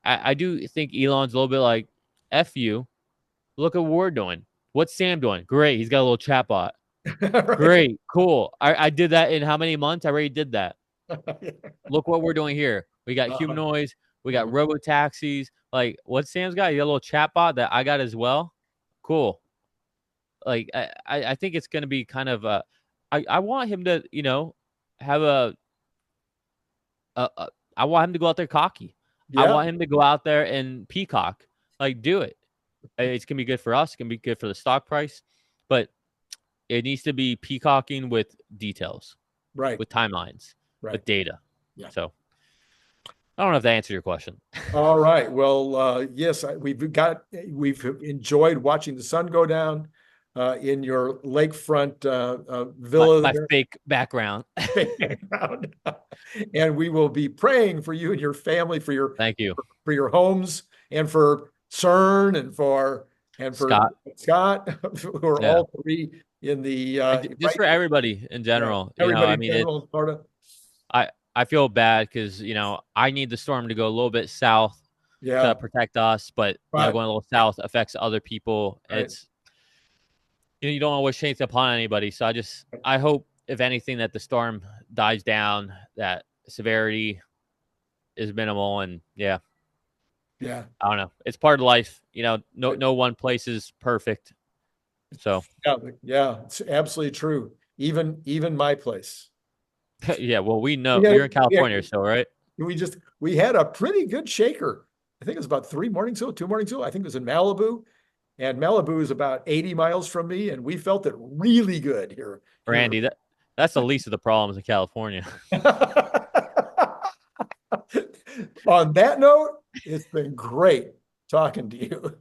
I do think Elon's a little bit like, F you. Look at what we're doing. What's Sam doing? Great. He's got a little chatbot. Right. Great. Cool. I did that in how many months? I already did that. Look what we're doing here. We got Uh-huh. humanoids. We got Mhm. Robotaxis. Like, what Sam's got? You got a little chatbot that I got as well. Cool. Like, I think it's going to be kind of I want him to, have a I want him to go out there cocky. I Yeah. want him to go out there and peacock. Like, do it. It's going to be good for us. It's going to be good for the stock price. But it needs to be peacocking with details, Right. with timelines, Right. with data. Yeah. So I don't know if that answered your question. All right. Well, yes, we've enjoyed watching the sun go down in your lakefront villa My there. fake background. And we will be praying for you and your family, Thank you, for your homes, and for CERN, and for Scott. Scott, who are Yeah, all three in the and just right. for everybody in Yeah, general. everybody I in mean, general in Florida. I feel bad because I need the storm to go a little bit south to Yeah. protect us, but Right. going a little south affects other people. Right. It's you don't want to wish anything upon anybody. So I hope if anything that the storm dies down, that severity is minimal, and yeah, Yeah. I don't know. It's part of life. Right. No one place is perfect. So Yeah. Yeah. It's absolutely true. Even my place. yeah, well, we know We you're in had, we had, California, so right? we had a pretty good shaker. I think it was about 3 mornings ago, 2 mornings ago. I think it was in Malibu. And Malibu is about 80 miles from me, and we felt it really good here. Randy, that's the least of the problems in California. On that note, it's been great talking to you.